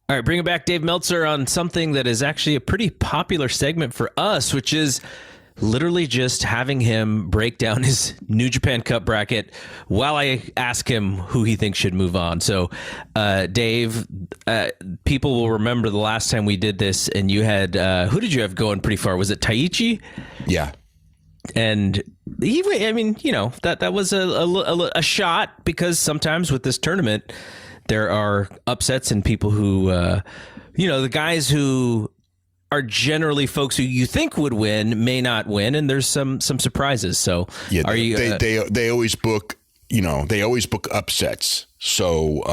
All right, bring it back, Dave Meltzer, on something that is actually a pretty popular segment for us, which is literally just having him break down his New Japan Cup bracket while I ask him who he thinks should move on. So, Dave, people will remember the last time we did this, and you had, who did you have going pretty far? Was it Taichi? Yeah. And that was a shot, because sometimes with this tournament, there are upsets and people who, the guys who are generally folks who you think would win may not win, and there's some surprises. So, yeah, they always book, they always book upsets. So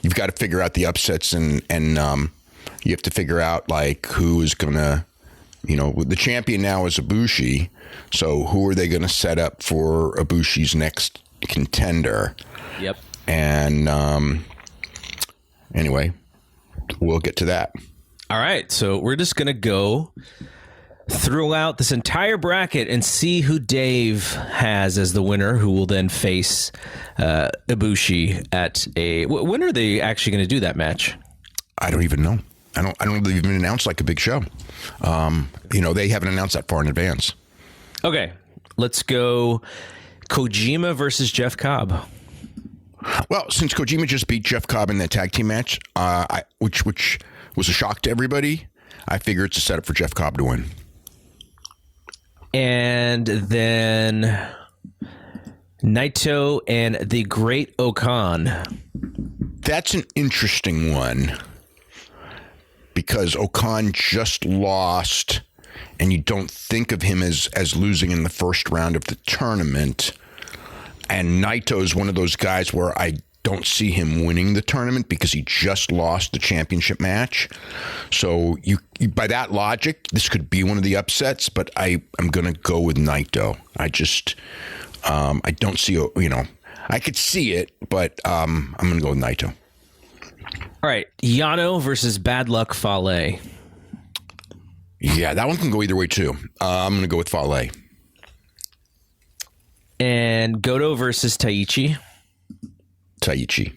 you've got to figure out the upsets, and you have to figure out like who is gonna, the champion now is Ibushi. So who are they going to set up for Ibushi's next contender? Yep. And anyway, we'll get to that. All right. So we're just going to go throughout this entire bracket and see who Dave has as the winner, who will then face Ibushi at a... When are they actually going to do that match? I don't even know. I don't they've been announced like a big show. They haven't announced that far in advance. Okay, let's go Kojima versus Jeff Cobb. Well, since Kojima just beat Jeff Cobb in that tag team match, which was a shock to everybody, I figure it's a setup for Jeff Cobb to win. And then Naito and the Great Okan. That's an interesting one, because Okan just lost, and you don't think of him as losing in the first round of the tournament. And Naito is one of those guys where I don't see him winning the tournament because he just lost the championship match. So you by that logic, this could be one of the upsets, but I'm going to go with Naito. I just, I don't see, I could see it, but I'm going to go with Naito. All right, Yano versus Bad Luck Fale. Yeah, that one can go either way, too. I'm going to go with Fale. And Goto versus Taichi. Taichi.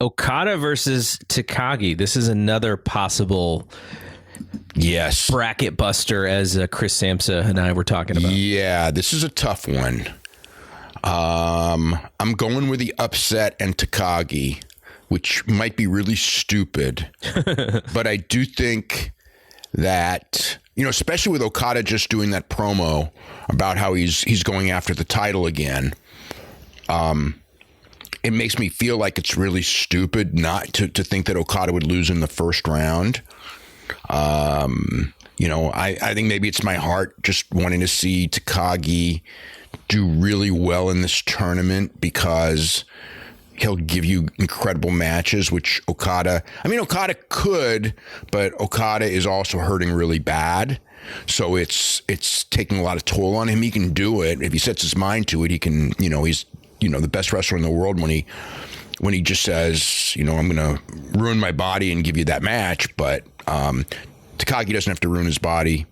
Okada versus Takagi. This is another possible bracket buster, as Chris Samsa and I were talking about. Yeah, this is a tough one. I'm going with the upset and Takagi, which might be really stupid. But I do think that, especially with Okada just doing that promo about how he's going after the title again, it makes me feel like it's really stupid not to think that Okada would lose in the first round. I think maybe it's my heart just wanting to see Takagi do really well in this tournament, because he'll give you incredible matches, which Okada could, but Okada is also hurting really bad. So it's taking a lot of toll on him. He can do it. If he sets his mind to it, he can, he's, the best wrestler in the world when he just says, I'm going to ruin my body and give you that match. But Takagi doesn't have to ruin his body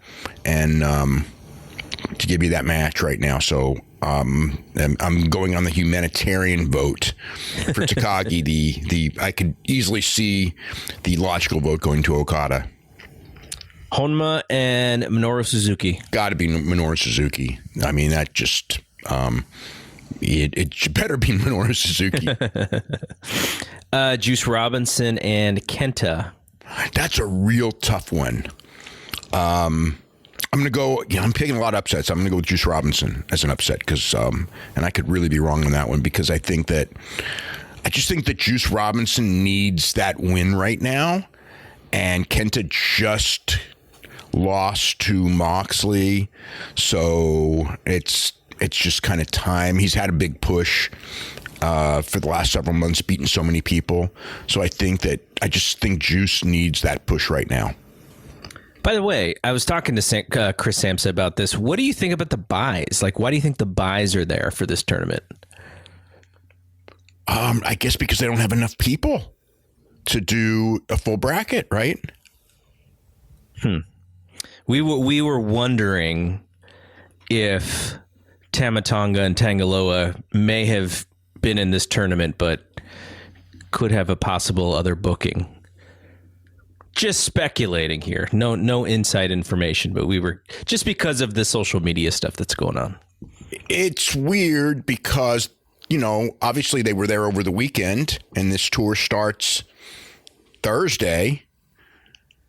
and to give you that match right now. So I'm going on the humanitarian vote for Takagi. I could easily see the logical vote going to Okada. Honma and Minoru Suzuki. Got to be Minoru Suzuki. I mean, that just it better be Minoru Suzuki. Juice Robinson and Kenta. That's a real tough one. I'm going to go, I'm picking a lot of upsets. I'm going to go with Juice Robinson as an upset, because, and I could really be wrong on that one, because I just think that Juice Robinson needs that win right now. And Kenta just lost to Moxley. So it's just kind of time. He's had a big push for the last several months, beating so many people. So I just think Juice needs that push right now. By the way, I was talking to Chris Samsa about this. What do you think about the buys? Like, why do you think the buys are there for this tournament? I guess because they don't have enough people to do a full bracket, right? We were wondering if Tama Tonga and Tangaloa may have been in this tournament, but could have a possible other booking. Just speculating here. No inside information, but we were just because of the social media stuff that's going on. It's weird because, obviously they were there over the weekend and this tour starts Thursday.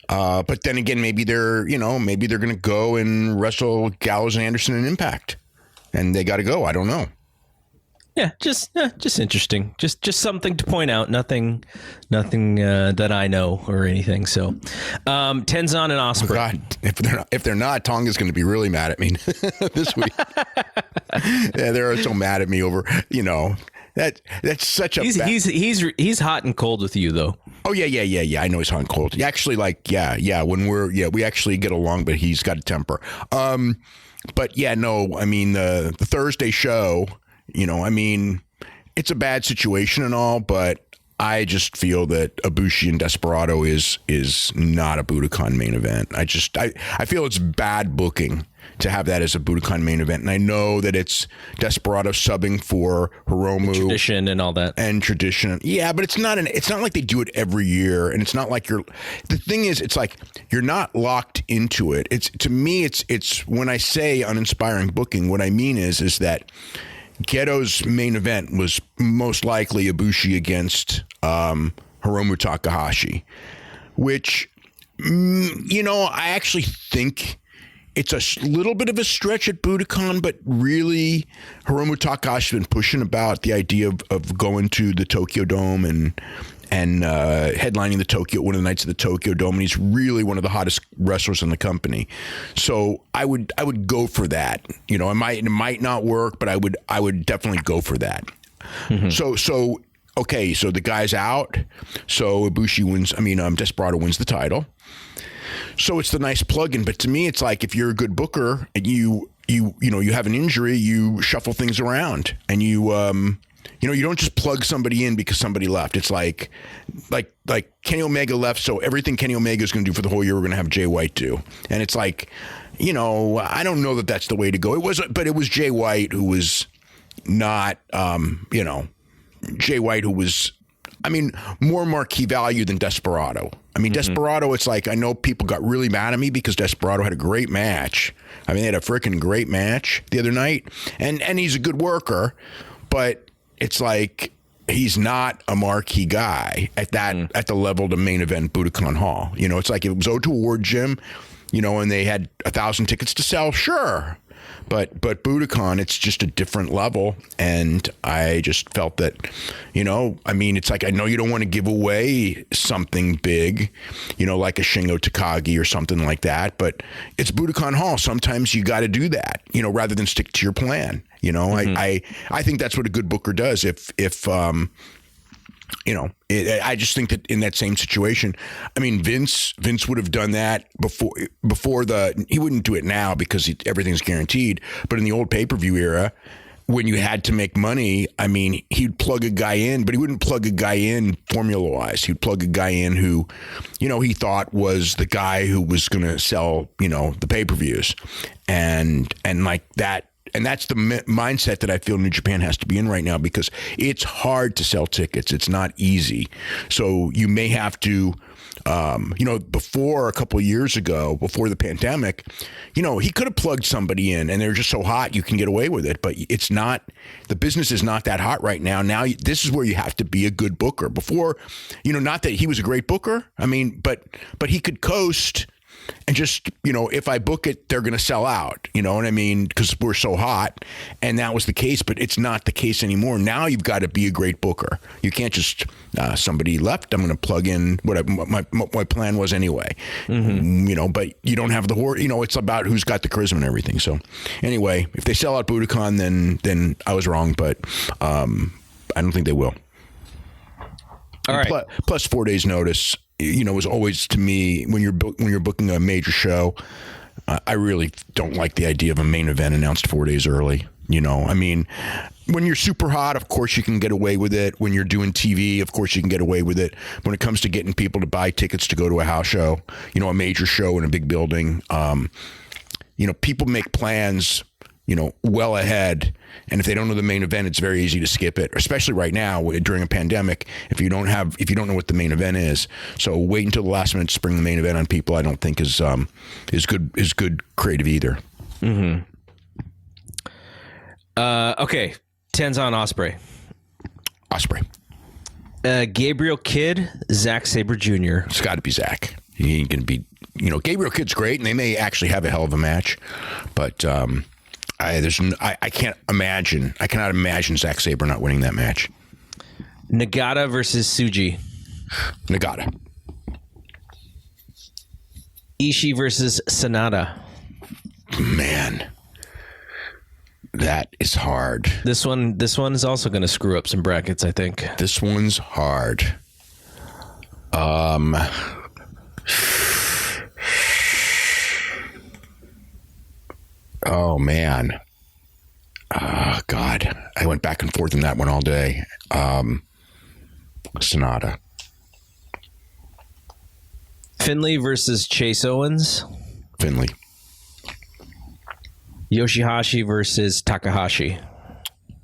But then again, maybe they're going to go and wrestle Gallows and Anderson in Impact and they got to go. I don't know. Yeah, just interesting. Just something to point out. Nothing that I know or anything. So, Tenzan and Ospreay. Oh God, if they're not, Tonga's going to be really mad at me this week. Yeah, they're so mad at me over that's such a. He's hot and cold with you though. Oh yeah. I know he's hot and cold. Actually, when we actually get along, but he's got a temper. But yeah, no, I mean the Thursday show. It's a bad situation and all, but I just feel that Ibushi and Desperado is not a Budokan main event. I feel it's bad booking to have that as a Budokan main event. And I know that it's Desperado subbing for Hiromu. Tradition and all that. And tradition. Yeah, but it's not like they do it every year. And it's not like the thing is, it's like you're not locked into it. To me, it's when I say uninspiring booking, what I mean is that Geto's main event was most likely Ibushi against Hiromu Takahashi, which, I actually think it's a little bit of a stretch at Budokan, but really Hiromu Takahashi has been pushing about the idea of going to the Tokyo Dome and headlining one of the nights of the Tokyo Dome, and he's really one of the hottest wrestlers in the company. So I would go for that. It might not work, but I would definitely go for that. Mm-hmm. So okay, so the guy's out. So Ibushi wins. Desperado wins the title. So it's the nice plug-in, but to me, it's like if you're a good booker and you have an injury, you shuffle things around and you don't just plug somebody in because somebody left. It's like Kenny Omega left, so everything Kenny Omega is going to do for the whole year, we're going to have Jay White do. And it's like, I don't know that that's the way to go. It was Jay White who was not, Jay White who was, more marquee value than Desperado. Desperado, it's like, I know people got really mad at me because Desperado had a great match. They had a freaking great match the other night, and he's a good worker, but it's like he's not a marquee guy at the level to main event Budokan Hall. It's like it was O2 Award Gym, and they had 1,000 tickets to sell. Sure. But Budokan, it's just a different level. And I just felt that, it's like, I know you don't want to give away something big, like a Shingo Takagi or something like that, but it's Budokan Hall. Sometimes you got to do that, rather than stick to your plan. Mm-hmm. I think that's what a good booker does. I just think that in that same situation, Vince would have done that before he wouldn't do it now because everything's guaranteed. But in the old pay-per-view era, when you had to make money, he'd plug a guy in, but he wouldn't plug a guy in formula-wise. He'd plug a guy in who, he thought was the guy who was going to sell, the pay-per-views and like that. And that's the mindset that I feel New Japan has to be in right now because it's hard to sell tickets. It's not easy. So you may have to, before a couple of years ago, before the pandemic, he could have plugged somebody in and they're just so hot you can get away with it. But it's not, the business is not that hot right now. Now, this is where you have to be a good booker. Before, not that he was a great booker. But he could coast. And just, if I book it, they're going to sell out, because we're so hot. And that was the case, but it's not the case anymore. Now you've got to be a great booker. You can't just, somebody left, I'm going to plug in what my plan was anyway. Mm-hmm. But you don't have the horse, it's about who's got the charisma and everything. So anyway, if they sell out Budokan, then I was wrong, but I don't think they will. All right. Plus 4 days notice. Was always to me when you're booking a major show, I really don't like the idea of a main event announced 4 days early. When you're super hot, of course you can get away with it. When you're doing TV, of course you can get away with it. When it comes to getting people to buy tickets to go to a house show, a major show in a big building, people make plans well ahead. And if they don't know the main event, it's very easy to skip it, especially right now during a pandemic. If you don't know what the main event is, so wait until the last minute to spring the main event on people, I don't think is good creative either. Mm-hmm. Okay, Tenzan Ospreay. Ospreay. Gabriel Kidd, Zack Sabre Jr. It's got to be Zack. He ain't gonna be. Gabriel Kidd's great, and they may actually have a hell of a match, but I can't imagine. I cannot imagine Zack Sabre not winning that match. Nagata versus Tsuji. Nagata. Ishii versus Sanada. Man, that is hard. This one is also going to screw up some brackets, I think. This one's hard. Oh man. God, I went back and forth in that one all day. Sonata. Finlay versus Chase Owens. Finlay. Yoshihashi versus Takahashi.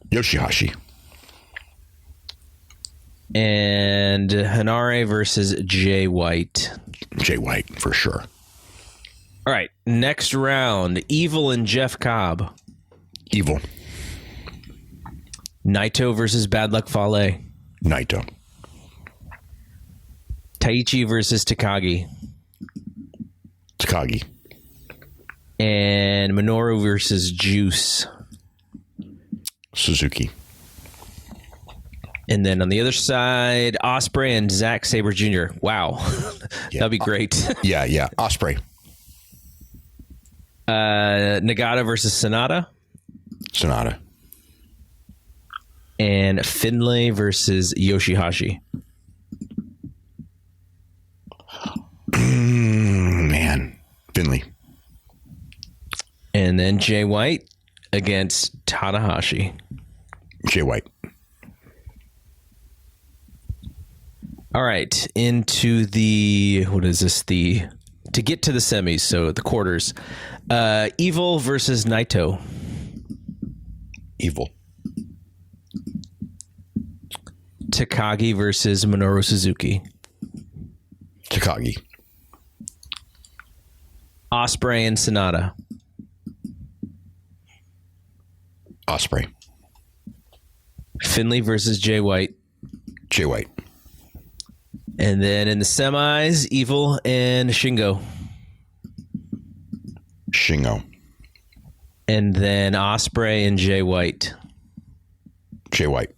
Yoshihashi. And Hanare versus Jay White. Jay White, for sure. All right, next round. Evil and Jeff Cobb. Evil. Naito versus Bad Luck Fale. Naito. Taichi versus Takagi. Takagi. And Minoru versus Juice. Suzuki. And then on the other side, Ospreay and Zack Sabre Jr. Wow. Yeah. That'd be great. Yeah. Ospreay. Nagata versus Sonata. Sonata. And Finlay versus Yoshihashi. Man. Finlay. And then Jay White against Tanahashi. Jay White. All right, into to get to the semis, so the quarters. Evil versus Naito. Evil. Takagi versus Minoru Suzuki. Takagi. Ospreay and Sonata. Ospreay. Finlay versus Jay White. Jay White. And then in the semis, Evil and Shingo. Shingo. And then Ospreay and Jay White. Jay White.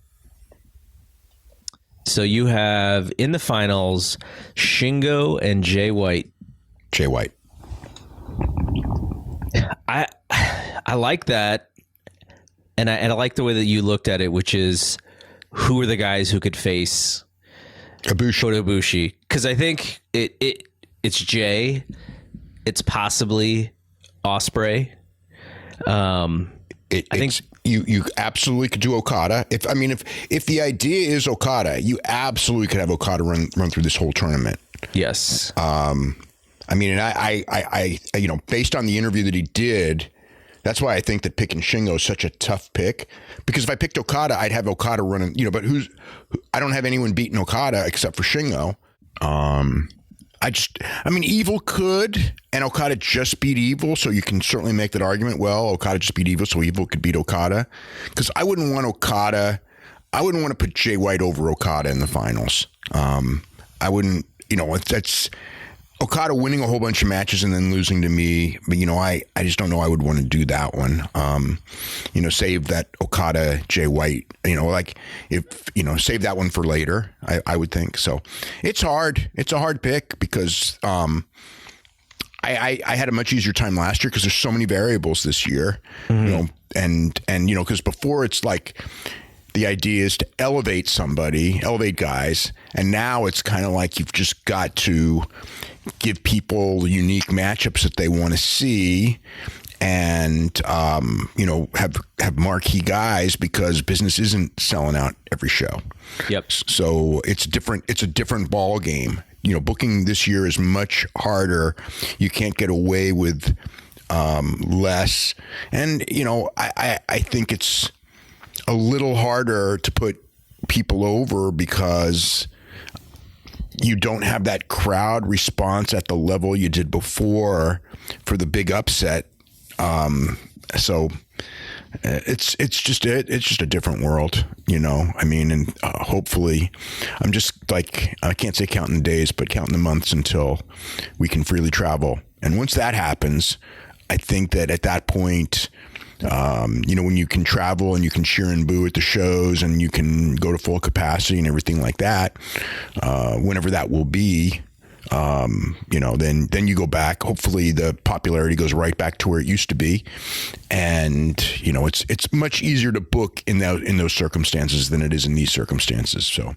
So you have in the finals Shingo and Jay White. Jay White. I like that, and I like the way that you looked at it, which is who are the guys who could face Kota Ibushi? Because I think it's Jay, it's possibly Ospreay. I think you absolutely could do Okada. If the idea is Okada, you absolutely could have Okada run through this whole tournament. Yes. And I based on the interview that he did, that's why I think that picking Shingo is such a tough pick. Because if I picked Okada, I'd have Okada running. But I don't have anyone beating Okada except for Shingo. Evil could, and Okada just beat Evil, so you can certainly make that argument. Well, Okada just beat Evil, so Evil could beat Okada. Because I wouldn't want to put Jay White over Okada in the finals. I wouldn't, that's Okada winning a whole bunch of matches and then losing to me. But, I just don't know I would want to do that one. Save that Okada, Jay White, save that one for later, I would think. So it's hard. It's a hard pick because I had a much easier time last year because there's so many variables this year, because before it's like the idea is to elevate guys. And now it's kind of like you've just got to give people unique matchups that they want to see and, have marquee guys because business isn't selling out every show. Yep. So it's a different ball game. Booking this year is much harder. You can't get away with less. And, I think it's a little harder to put people over because you don't have that crowd response at the level you did before for the big upset. So it's just a different world, I mean, and hopefully I'm just like, I can't say counting the days, but counting the months until we can freely travel. And once that happens, I think that at that point, when you can travel and you can cheer and boo at the shows and you can go to full capacity and everything like that, whenever that will be, then you go back. Hopefully the popularity goes right back to where it used to be. And, it's much easier to book in those circumstances than it is in these circumstances. So.